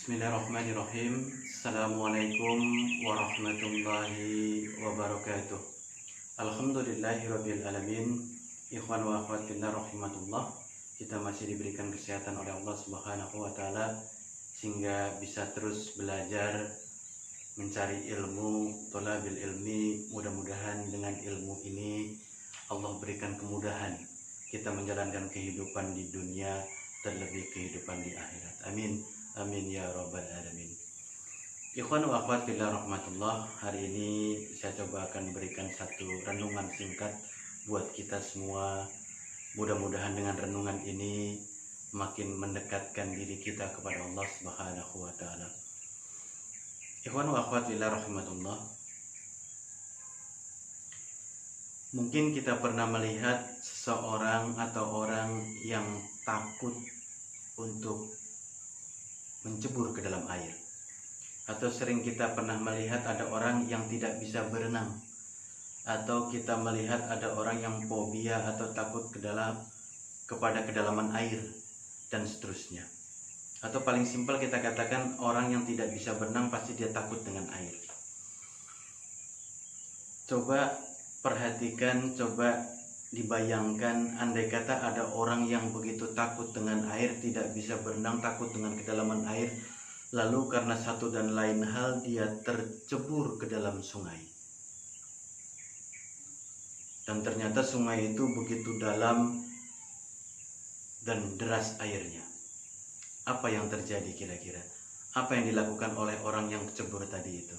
Bismillahirrahmanirrahim. Assalamualaikum warahmatullahi wabarakatuh. Alhamdulillahirabbil alamin. Ikhwan wa akhwat fillah rahimatullah. Kita masih diberikan kesehatan oleh Allah Subhanahu wa taala sehingga bisa terus belajar mencari ilmu, thalabil ilmi. Mudah-mudahan dengan ilmu ini Allah berikan kemudahan kita menjalankan kehidupan di dunia, terlebih kehidupan di akhirat. Amin. Amin ya rabbal alamin. Ikhwan wa akhwat fillah rahmatullah. Hari ini saya coba akan berikan satu renungan singkat buat kita semua. Mudah-mudahan dengan renungan ini makin mendekatkan diri kita kepada Allah Subhanahu wa taala. Ikhwan wa akhwat fillah rahmatullah. Mungkin kita pernah melihat seseorang atau orang yang takut untuk mencebur ke dalam air, atau sering kita pernah melihat ada orang yang tidak bisa berenang, atau kita melihat ada orang yang fobia atau takut kepada kedalaman air dan seterusnya. Atau paling simpel kita katakan orang yang tidak bisa berenang pasti dia takut dengan air. Coba perhatikan, coba dibayangkan andai kata ada orang yang begitu takut dengan air, tidak bisa berenang, takut dengan kedalaman air, lalu karena satu dan lain hal dia tercebur ke dalam sungai. Dan ternyata sungai itu begitu dalam dan deras airnya. Apa yang terjadi kira-kira? Apa yang dilakukan oleh orang yang kecebur tadi itu?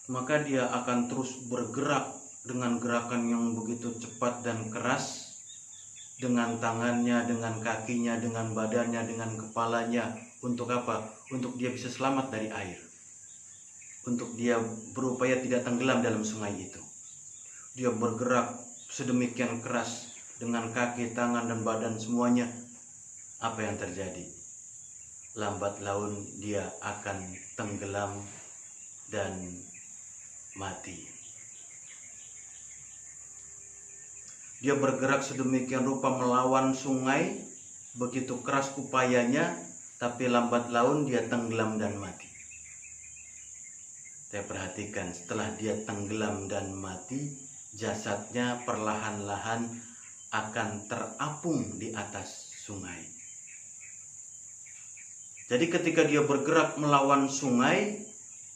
Maka dia akan terus bergerak dengan gerakan yang begitu cepat dan keras, dengan tangannya, dengan kakinya, dengan badannya, dengan kepalanya. Untuk apa? Untuk dia bisa selamat dari air, untuk dia berupaya tidak tenggelam dalam sungai itu. Dia bergerak sedemikian keras dengan kaki, tangan, dan badan semuanya. Apa yang terjadi? Lambat laun dia akan tenggelam dan mati. Dia bergerak sedemikian rupa melawan sungai, begitu keras upayanya, tapi lambat laun dia tenggelam dan mati. Saya perhatikan, setelah dia tenggelam dan mati, jasadnya perlahan-lahan akan terapung di atas sungai. Jadi ketika dia bergerak melawan sungai,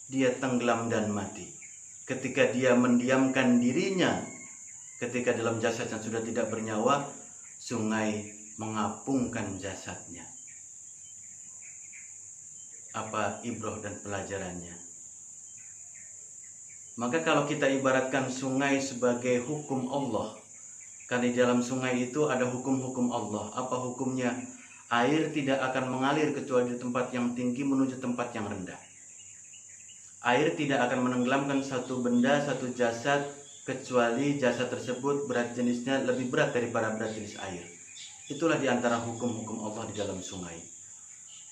dia tenggelam dan mati. Ketika dia mendiamkan dirinya, ketika dalam jasad yang sudah tidak bernyawa, sungai mengapungkan jasadnya. Apa ibroh dan pelajarannya? Maka kalau kita ibaratkan sungai sebagai hukum Allah, karena di dalam sungai itu ada hukum-hukum Allah. Apa hukumnya? Air tidak akan mengalir kecuali di tempat yang tinggi menuju tempat yang rendah. Air tidak akan menenggelamkan satu benda, satu jasad, kecuali jasad tersebut berat jenisnya lebih berat daripada berat jenis air. Itulah diantara hukum-hukum Allah di dalam sungai.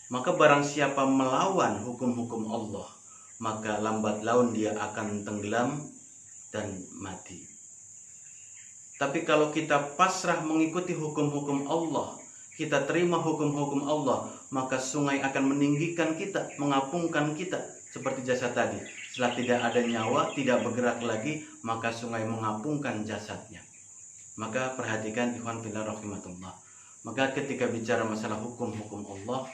Maka barang siapa melawan hukum-hukum Allah, maka lambat laun dia akan tenggelam dan mati. Tapi kalau kita pasrah mengikuti hukum-hukum Allah, kita terima hukum-hukum Allah, maka sungai akan meninggikan kita, mengapungkan kita. Seperti jasad tadi, setelah tidak ada nyawa, tidak bergerak lagi, maka sungai mengapungkan jasadnya. Maka perhatikan ikhwan fillah rahimatullah. Maka ketika bicara masalah hukum-hukum Allah,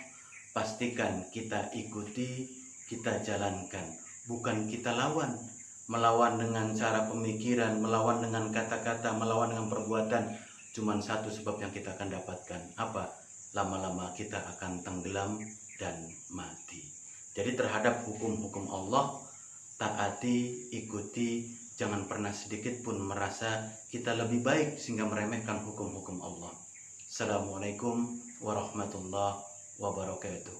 pastikan kita ikuti, kita jalankan, bukan kita lawan. Melawan dengan cara pemikiran, melawan dengan kata-kata, melawan dengan perbuatan. Cuman satu sebab yang kita akan dapatkan. Apa? Lama-lama kita akan tenggelam dan mati. Jadi terhadap hukum-hukum Allah, taati, ikuti, jangan pernah sedikit pun merasa kita lebih baik sehingga meremehkan hukum-hukum Allah. Assalamualaikum warahmatullahi wabarakatuh.